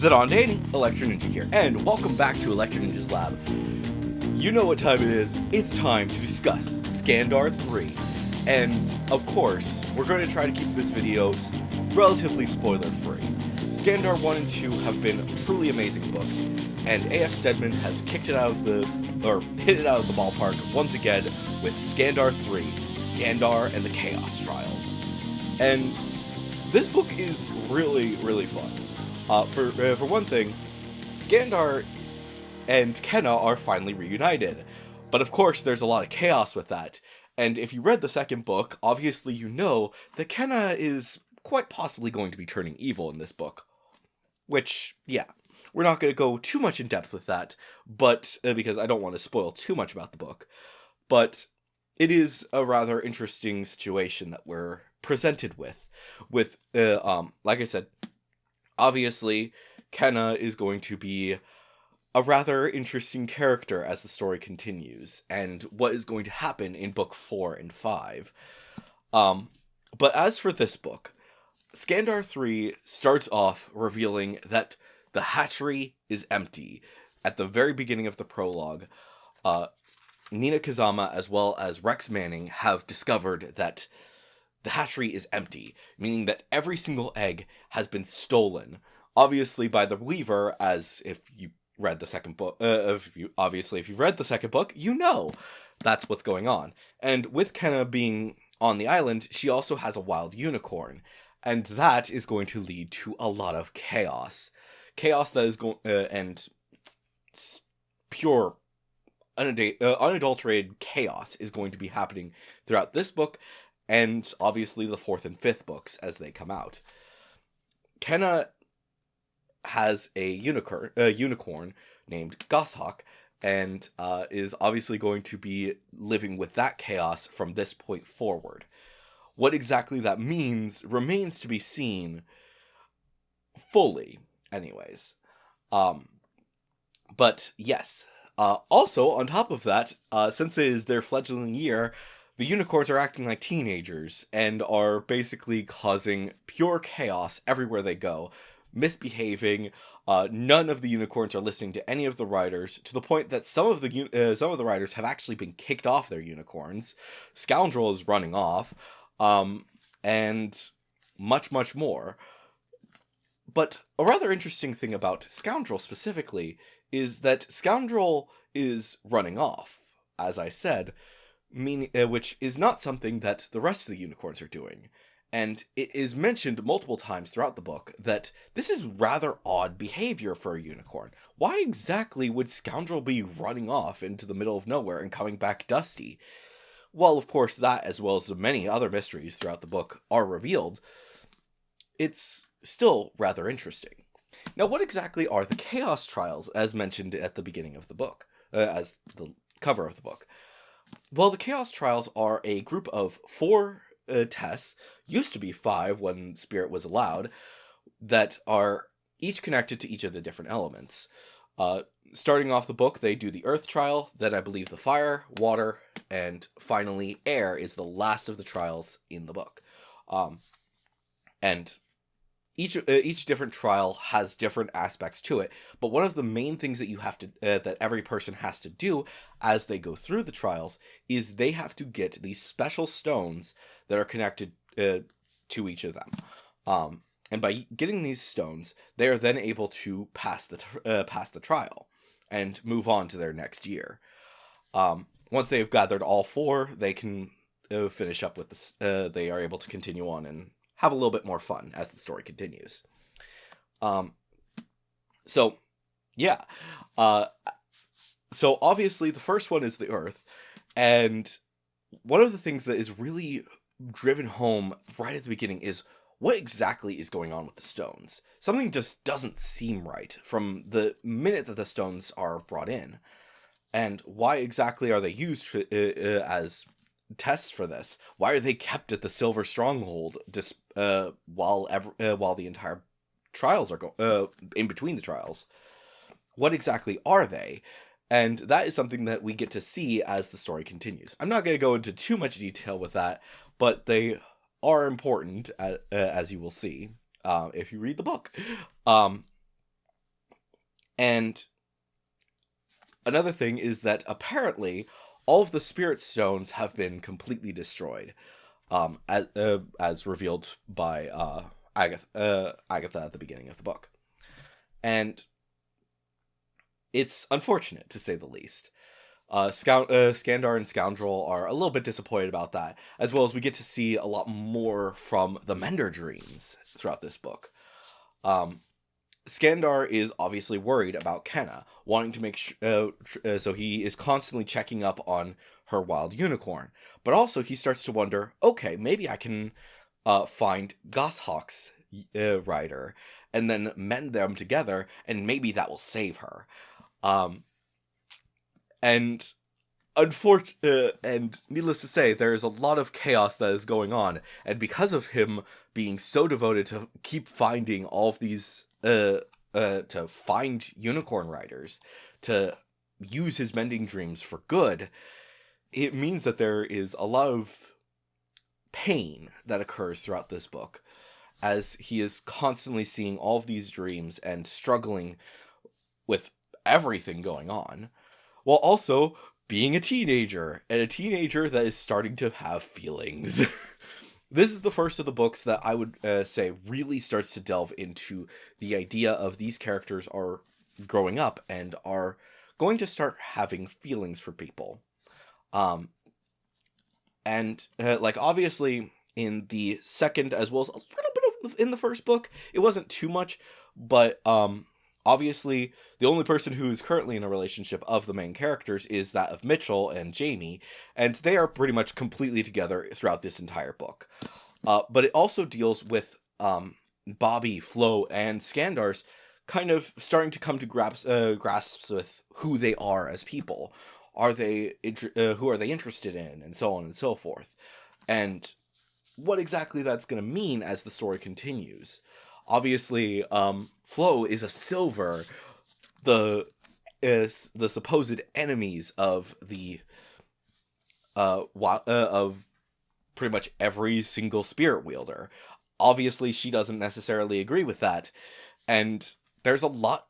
Zidane, Electro Ninja here, and welcome back to Electro Ninja's Lab. You know what time it is. It's time to discuss Skandar 3. And, of course, we're going to try to keep this video relatively spoiler-free. Skandar 1 and 2 have been truly amazing books, and A.F. Stedman has hit it out of the ballpark once again with Skandar 3, Skandar and the Chaos Trials. And this book is really, really fun. For one thing, Skandar and Kenna are finally reunited. But of course, there's a lot of chaos with that. And if you read the second book, obviously you know that Kenna is quite possibly going to be turning evil in this book. Which, yeah, we're not going to go too much in depth with that, but because I don't want to spoil too much about the book. But it is a rather interesting situation that we're presented with. Like I said, obviously, Kenna is going to be a rather interesting character as the story continues, and what is going to happen in book 4 and 5. But as for this book, Skandar 3 starts off revealing that the hatchery is empty. At the very beginning of the prologue, Nina Kazama as well as Rex Manning have discovered that the hatchery is empty, meaning that every single egg has been stolen. Obviously by the Weaver, as if you read the second book, if you've read the second book, you know that's what's going on. And with Kenna being on the island, she also has a wild unicorn, and that is going to lead to a lot of chaos. Chaos that is going and pure, unadulterated chaos is going to be happening throughout this book, and obviously the 4th and 5th books as they come out. Kenna has a unicorn named Goshawk, and is obviously going to be living with that chaos from this point forward. What exactly that means remains to be seen fully, anyways. But yes, also on top of that, since it is their fledgling year, the unicorns are acting like teenagers and are basically causing pure chaos everywhere they go, misbehaving. None of the unicorns are listening to any of the riders, to the point that some of the riders have actually been kicked off their unicorns. Scoundrel is running off, and much, much more. But a rather interesting thing about Scoundrel specifically is that Scoundrel is running off, as I said, which is not something that the rest of the unicorns are doing. And it is mentioned multiple times throughout the book that this is rather odd behavior for a unicorn. Why exactly would Scoundrel be running off into the middle of nowhere and coming back dusty? Well, of course, that, as well as many other mysteries throughout the book, are revealed. It's still rather interesting. Now, what exactly are the Chaos Trials, as mentioned at the beginning of the book, as the cover of the book? Well, the Chaos Trials are a group of 4 tests, used to be 5 when Spirit was allowed, that are each connected to each of the different elements. Starting off the book, they do the Earth Trial, then I believe the Fire, Water, and finally Air is the last of the trials in the book. And each different trial has different aspects to it, but one of the main things that you have to that every person has to do as they go through the trials is they have to get these special stones that are connected to each of them. And by getting these stones, they are then able to pass the trial and move on to their next year. Once they've gathered all 4, they can finish up with this. They are able to continue on and have a little bit more fun as the story continues. So obviously the first one is the Earth, and one of the things that is really driven home right at the beginning is what exactly is going on with the stones. Something just doesn't seem right from the minute that the stones are brought in. And why exactly are they used as tests for this? Why are they kept at the Silver Stronghold while the entire trials are in between the trials? What exactly are they? And that is something that we get to see as the story continues. I'm not going to go into too much detail with that, but they are important, as you will see if you read the book. And another thing is that apparently all of the spirit stones have been completely destroyed, as revealed by Agatha at the beginning of the book. And it's unfortunate, to say the least. Skandar and Scoundrel are a little bit disappointed about that, as well as we get to see a lot more from the Mender dreams throughout this book. Skandar is obviously worried about Kenna, wanting to make so he is constantly checking up on her wild unicorn. But also he starts to wonder, okay, maybe I can find Goshawk's rider, and then mend them together, and maybe that will save her. And needless to say, there is a lot of chaos that is going on, and because of him being so devoted to keep finding all of these, to find unicorn riders, to use his mending dreams for good, it means that there is a lot of pain that occurs throughout this book, as he is constantly seeing all of these dreams and struggling with everything going on, while also being a teenager, and a teenager that is starting to have feelings. This is the first of the books that I would say really starts to delve into the idea of these characters are growing up and are going to start having feelings for people. Like, obviously, in the second, as well as a little bit in the first book, it wasn't too much, but obviously, the only person who is currently in a relationship of the main characters is that of Mitchell and Jamie, and they are pretty much completely together throughout this entire book. But it also deals with Bobby, Flo, and Skandar's kind of starting to come to grasps with who they are as people. Are they who are they interested in, and so on and so forth, and what exactly that's going to mean as the story continues. Obviously, Flo is a Silver, the supposed enemies of of pretty much every single spirit wielder. Obviously, she doesn't necessarily agree with that, and there's a lot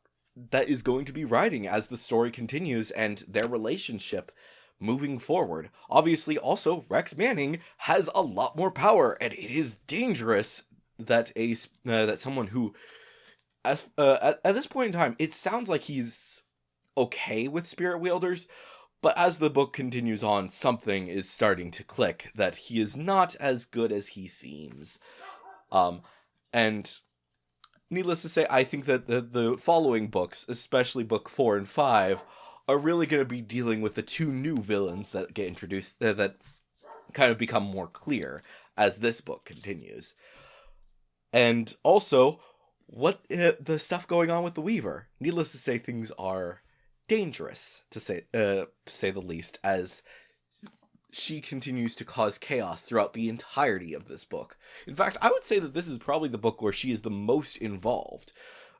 that is going to be writing as the story continues and their relationship moving forward. Obviously, also, Rex Manning has a lot more power, and it is dangerous that that someone who, at this point in time, it sounds like he's okay with spirit wielders, but as the book continues on, something is starting to click that he is not as good as he seems. And needless to say, I think that the following books, especially book 4 and 5, are really going to be dealing with the two new villains that get introduced, that kind of become more clear as this book continues. And also, what the stuff going on with the Weaver. Needless to say, things are dangerous, to say the least, as she continues to cause chaos throughout the entirety of this book. In fact, I would say that this is probably the book where she is the most involved.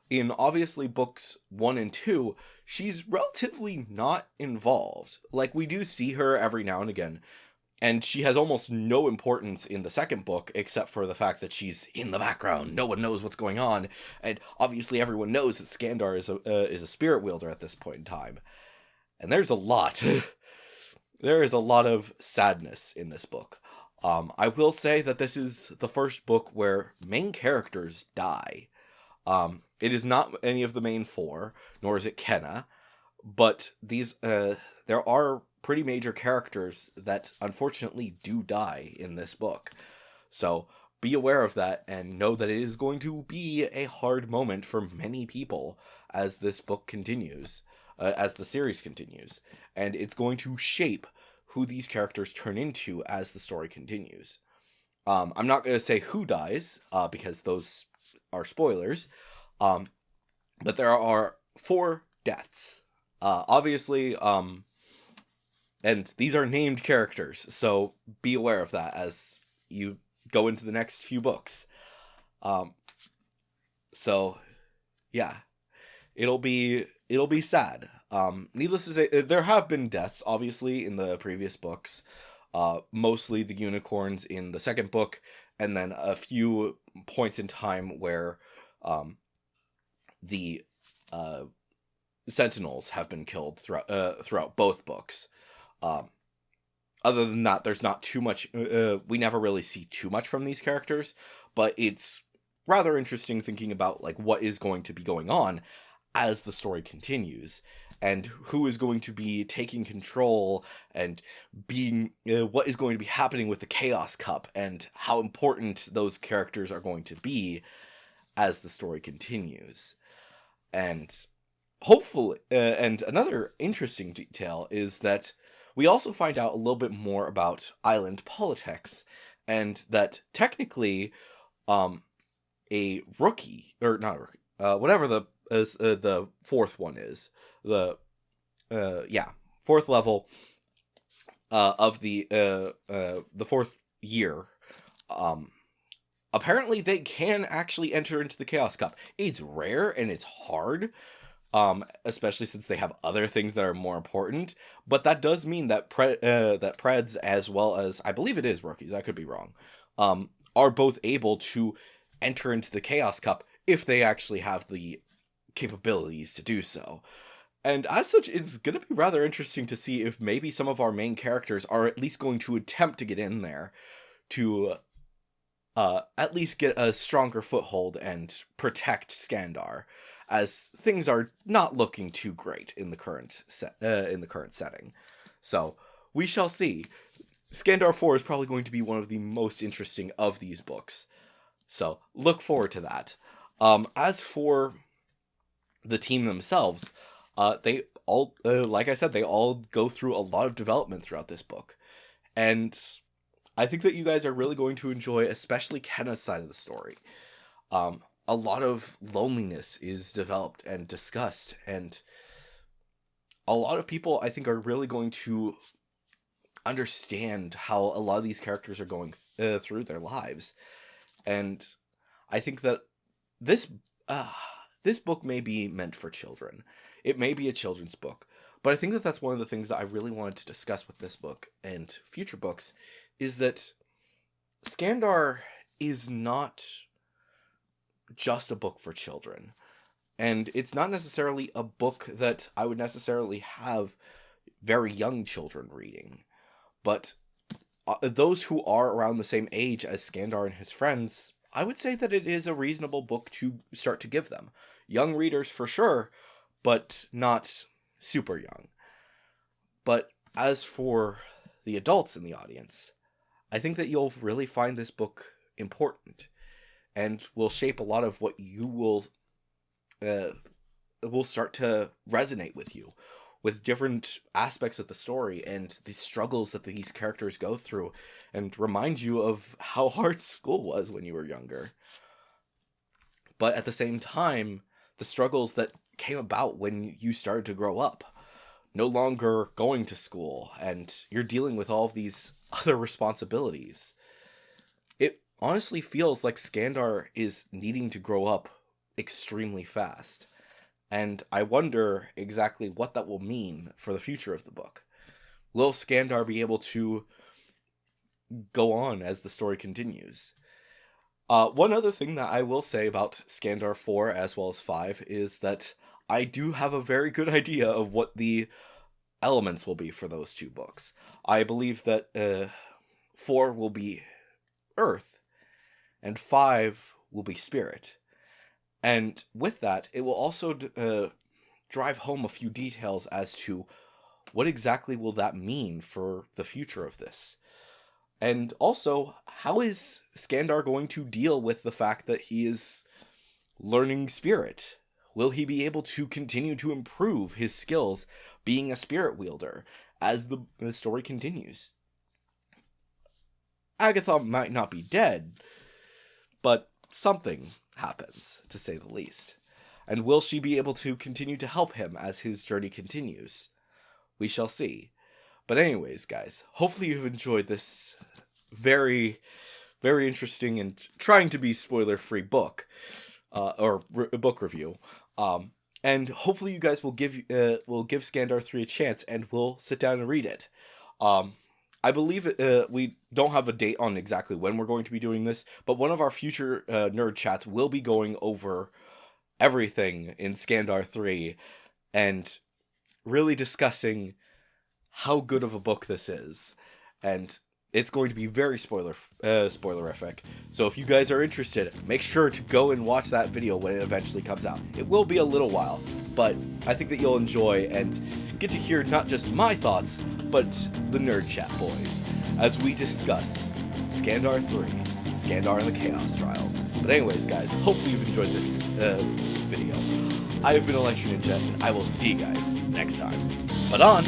In, obviously, books 1 and 2, she's relatively not involved. Like, we do see her every now and again, and she has almost no importance in the second book, except for the fact that she's in the background. No one knows what's going on, and obviously everyone knows that Skandar is a spirit wielder at this point in time. And there's a lot. There is a lot of sadness in this book. I will say that this is the first book where main characters die. It is not any of the main 4, nor is it Kenna, but these there are pretty major characters that unfortunately do die in this book. So be aware of that and know that it is going to be a hard moment for many people as this book continues, as the series continues, and it's going to shape who these characters turn into as the story continues. I'm not going to say who dies, because those are spoilers, but there are 4 deaths. Obviously, and these are named characters, so be aware of that as you go into the next few books. So, yeah, it'll be sad. Needless to say, there have been deaths, obviously, in the previous books. Mostly the unicorns in the second book, and then a few points in time where the sentinels have been killed throughout both books. Um, Other than that, there's not too much. We never really see too much from these characters, but it's rather interesting thinking about like what is going to be going on as the story continues, and who is going to be taking control, and being what is going to be happening with the Chaos Cup, and how important those characters are going to be as the story continues. And hopefully, and another interesting detail is that we also find out a little bit more about island politics, and that technically, a rookie, or not a rookie, whatever the fourth one is, the fourth level of the fourth year, apparently they can actually enter into the Chaos Cup. It's rare and it's hard, especially since they have other things that are more important. But that does mean that that Preds, as well as, I believe it is rookies, I could be wrong, are both able to enter into the Chaos Cup if they actually have the capabilities to do so. And as such, it's going to be rather interesting to see if maybe some of our main characters are at least going to attempt to get in there to at least get a stronger foothold and protect Skandar, as things are not looking too great in the current setting. So we shall see. Skandar 4 is probably going to be one of the most interesting of these books, so look forward to that. As for the team themselves, they all, like I said, they all go through a lot of development throughout this book, and I think that you guys are really going to enjoy, especially Kenna's side of the story. A lot of loneliness is developed and discussed, and a lot of people, I think, are really going to understand how a lot of these characters are going through their lives. And I think that this book may be meant for children. It may be a children's book, but I think that that's one of the things that I really wanted to discuss with this book and future books, is that Skandar is not just a book for children. And it's not necessarily a book that I would necessarily have very young children reading. But those who are around the same age as Skandar and his friends, I would say that it is a reasonable book to start to give them. Young readers for sure, but not super young. But as for the adults in the audience, I think that you'll really find this book important, and will shape a lot of what you will start to resonate with you, with different aspects of the story and the struggles that these characters go through, and remind you of how hard school was when you were younger. But at the same time, the struggles that came about when you started to grow up, no longer going to school, and you're dealing with all of these other responsibilities. It honestly feels like Skandar is needing to grow up extremely fast. And I wonder exactly what that will mean for the future of the book. Will Skandar be able to go on as the story continues? One other thing that I will say about Skandar 4 as well as 5 is that I do have a very good idea of what the elements will be for those two books. I believe that 4 will be Earth, and 5 will be Spirit. And with that, it will also drive home a few details as to what exactly will that mean for the future of this. And also, how is Skandar going to deal with the fact that he is learning Spirit? Will he be able to continue to improve his skills being a Spirit wielder as the story continues? Agatha might not be dead, but something happens, to say the least. And will she be able to continue to help him as his journey continues? We shall see. But anyways, guys, hopefully you've enjoyed this very, very interesting and trying to be spoiler-free book, book review. And hopefully you guys will give Skandar 3 a chance, and we'll sit down and read it. I believe we don't have a date on exactly when we're going to be doing this, but one of our future nerd chats will be going over everything in Skandar 3, and really discussing how good of a book this is. And it's going to be very spoilerific. So if you guys are interested, make sure to go and watch that video when it eventually comes out. It will be a little while, but I think that you'll enjoy and get to hear not just my thoughts, but the Nerd Chat boys, as we discuss Skandar 3, Skandar and the Chaos Trials. But anyways, guys, hopefully you've enjoyed this video. I have been Electric Ninja, and I will see you guys next time. But on!